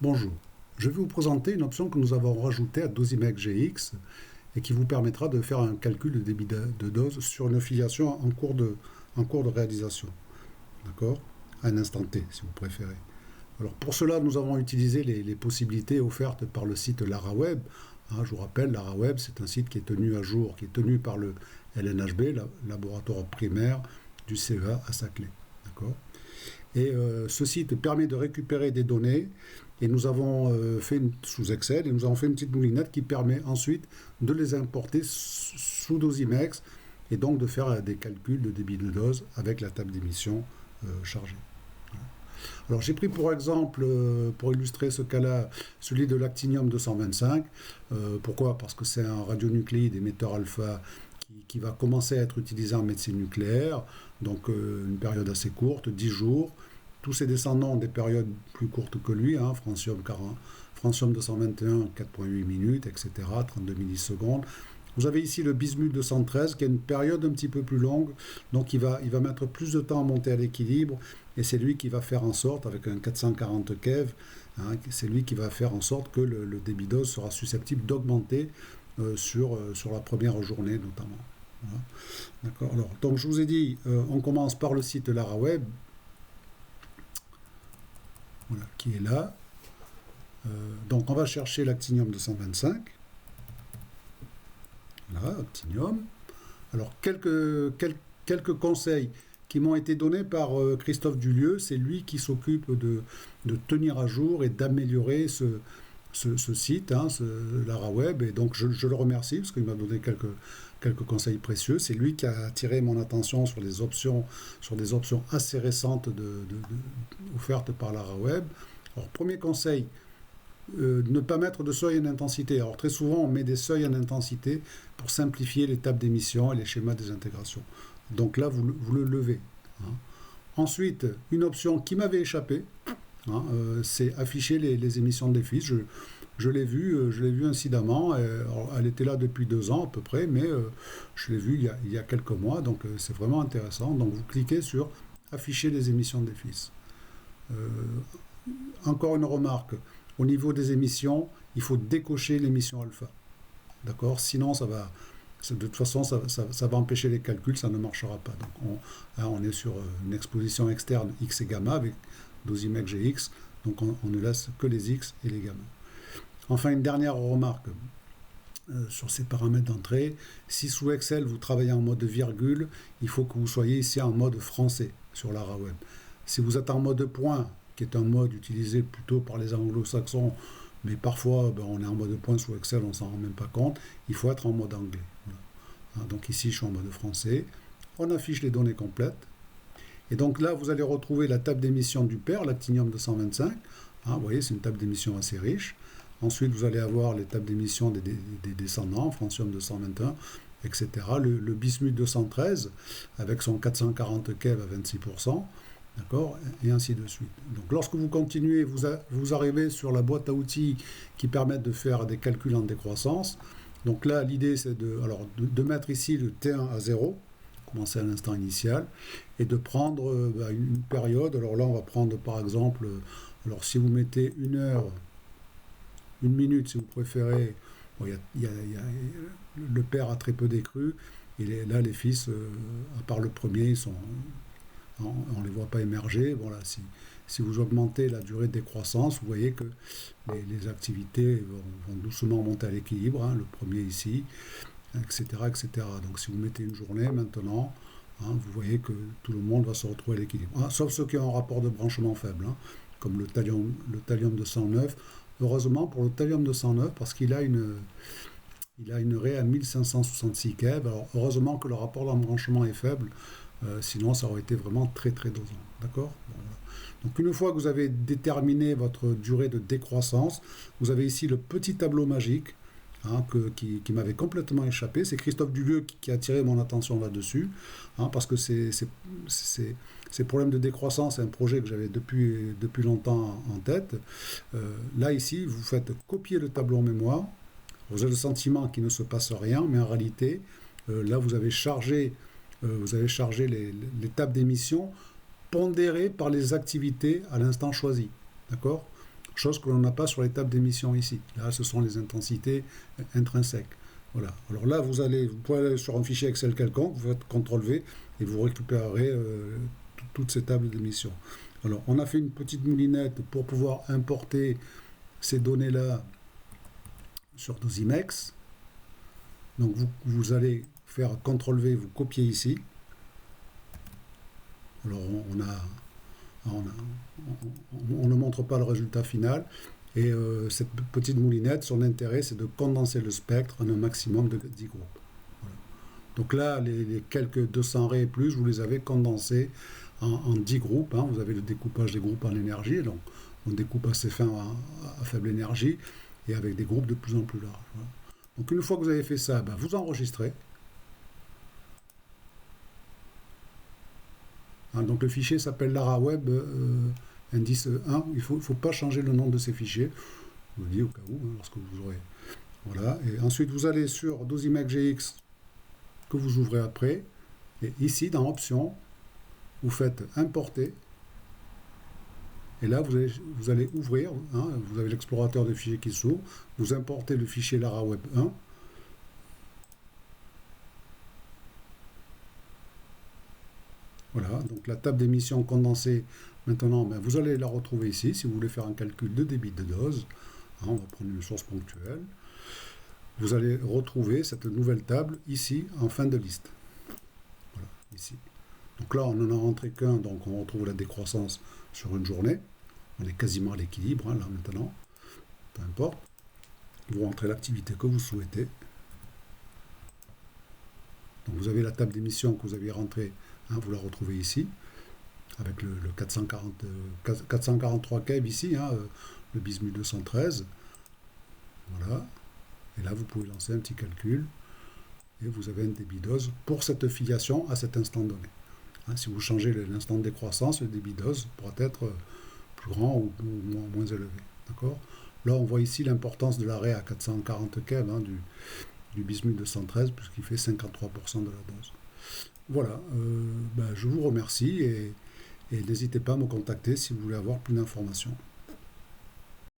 Bonjour, je vais vous présenter une option que nous avons rajoutée à Dosimek GX et qui vous permettra de faire un calcul de débit de dose sur une filiation en cours de réalisation. D'accord? À un instant T, si vous préférez. Alors pour cela, nous avons utilisé les possibilités offertes par le site LaraWeb. Je vous rappelle, LaraWeb, c'est un site qui est tenu à jour, qui est tenu par le LNHB, le laboratoire primaire du CEA à Saclay. D'accord? Et ce site permet de récupérer des données et nous avons fait sous Excel et nous avons fait une petite moulinette qui permet ensuite de les importer sous Dosimex et donc de faire des calculs de débit de dose avec la table d'émission chargée. Voilà. Alors j'ai pris pour exemple, pour illustrer ce cas-là, celui de l'actinium 225. Pourquoi? Parce que c'est un radionucléide émetteur alpha qui va commencer à être utilisé en médecine nucléaire, donc une période assez courte, 10 jours. Tous ses descendants ont des périodes plus courtes que lui, francium 221, 4,8 minutes, etc., 32 millisecondes. Vous avez ici le bismuth 213 qui a une période un petit peu plus longue, donc il va mettre plus de temps à monter à l'équilibre, et c'est lui qui va faire en sorte, avec un 440 keV, c'est lui qui va faire en sorte que le débit dose sera susceptible d'augmenter sur la première journée notamment. Voilà. D'accord. Alors, donc je vous ai dit, on commence par le site LaraWeb, voilà, qui est là. Donc on va chercher l'actinium 225. Voilà, actinium. Alors quelques conseils qui m'ont été donnés par Christophe Dulieu, c'est lui qui s'occupe de tenir à jour et d'améliorer ce site, LaraWeb, et donc je le remercie parce qu'il m'a donné quelques conseils précieux. C'est lui qui a attiré mon attention sur des options assez récentes offertes par LaraWeb. Alors premier conseil, ne pas mettre de seuil en intensité. Alors très souvent on met des seuils en intensité pour simplifier les tables d'émission et les schémas des intégrations. Donc là vous le levez. Ensuite, une option qui m'avait échappé, c'est afficher les émissions des fils. Je l'ai vu incidemment. Elle était là depuis 2 ans à peu près, mais je l'ai vu il y a quelques mois, donc c'est vraiment intéressant. Donc vous cliquez sur afficher les émissions des fils. Encore une remarque, au niveau des émissions, il faut décocher l'émission alpha. D'accord? Sinon de toute façon, ça va empêcher les calculs, ça ne marchera pas. Donc on est sur une exposition externe X et gamma avec Dosimek GX, donc on ne laisse que les X et les gamma. Enfin, une dernière remarque sur ces paramètres d'entrée. Si sous Excel vous travaillez en mode virgule, il faut que vous soyez ici en mode français sur LaraWeb. Si vous êtes en mode point, qui est un mode utilisé plutôt par les anglo-saxons, mais parfois on est en mode point sous Excel, on ne s'en rend même pas compte, il faut être en mode anglais. Voilà. Donc ici je suis en mode français, on affiche les données complètes, et donc là vous allez retrouver la table d'émission du père, l'actinium 225, vous voyez c'est une table d'émission assez riche. Ensuite vous allez avoir les tables d'émission des descendants, francium 221, etc. Le bismuth 213 avec son 440 keV à 26%, d'accord, et ainsi de suite. Donc lorsque vous continuez, vous arrivez sur la boîte à outils qui permettent de faire des calculs en décroissance. Donc là, l'idée c'est de mettre ici le T1 à 0, commencer à l'instant initial, et de prendre une période. Alors là, on va prendre par exemple, alors si vous mettez 1 heure, 1 minute si vous préférez, le père a très peu d'écrus, et là les fils, à part le premier, ils sont... on ne les voit pas émerger. Voilà, si vous augmentez la durée de décroissance, vous voyez que les activités vont doucement monter à l'équilibre, le premier ici, etc., etc. Donc si vous mettez une journée maintenant, vous voyez que tout le monde va se retrouver à l'équilibre. Sauf ceux qui ont un rapport de branchement faible, comme le thallium 209. Heureusement pour le thallium 209, parce qu'il a une raie à 1566 keV. Alors heureusement que le rapport d'embranchement est faible, sinon ça aurait été vraiment très très dosant. D'accord? Bon, voilà. Donc une fois que vous avez déterminé votre durée de décroissance, vous avez ici le petit tableau magique qui m'avait complètement échappé. C'est Christophe Dulieu qui a attiré mon attention là-dessus, parce que ces problèmes de décroissance, c'est un projet que j'avais depuis longtemps en tête. Là ici, vous faites copier le tableau en mémoire. Vous avez le sentiment qu'il ne se passe rien, mais en réalité, là vous avez chargé les tables d'émission pondérées par les activités à l'instant choisi. D'accord? chose que l'on n'a pas sur les tables d'émission ici. Là, ce sont les intensités intrinsèques. Voilà. Alors là, vous pouvez aller sur un fichier Excel quelconque, vous faites CTRL-V et vous récupérerez toutes ces tables d'émission. Alors, on a fait une petite moulinette pour pouvoir importer ces données-là sur Dosimex. Donc, vous allez faire CTRL-V, vous copiez ici. Alors, on ne montre pas le résultat final. Et cette petite moulinette, son intérêt, c'est de condenser le spectre en un maximum de 10 groupes. Voilà. Donc là, les quelques 200 raies et plus, vous les avez condensés en 10 groupes. Hein. Vous avez le découpage des groupes en énergie. Donc, on découpe assez fin à faible énergie et avec des groupes de plus en plus larges. Voilà. Donc, une fois que vous avez fait ça, ben, vous enregistrez. Hein, donc, le fichier s'appelle LaraWeb indice 1. Il ne faut pas changer le nom de ces fichiers. Je vous le dis au cas où, hein, lorsque vous aurez... Voilà. Et ensuite, vous allez sur Dosimex GX que vous ouvrez après. Et ici, dans Options, vous faites Importer. Et là, vous allez ouvrir. Hein, vous avez l'explorateur de fichiers qui s'ouvre. Vous importez le fichier LaraWeb 1. Voilà. Donc, la table d'émission condensée, maintenant, ben, vous allez la retrouver ici. Si vous voulez faire un calcul de débit de dose, hein, on va prendre une source ponctuelle. Vous allez retrouver cette nouvelle table ici en fin de liste. Voilà, ici. Donc là, on n'en a rentré qu'un, donc on retrouve la décroissance sur une journée. On est quasiment à l'équilibre, hein, là maintenant. Peu importe. Vous rentrez l'activité que vous souhaitez. Donc vous avez la table d'émission que vous aviez rentrée, hein, vous la retrouvez ici, avec le 443 keV ici, hein, le bismuth 213. Voilà. Et là, vous pouvez lancer un petit calcul et vous avez un débit dose pour cette filiation à cet instant donné. Hein, si vous changez l'instant de décroissance, le débit dose pourra être plus grand ou moins élevé. D'accord ? Là, on voit ici l'importance de l'arrêt à 440 keV hein, du bismuth 213 puisqu'il fait 53% de la dose. Voilà, ben, je vous remercie et n'hésitez pas à me contacter si vous voulez avoir plus d'informations.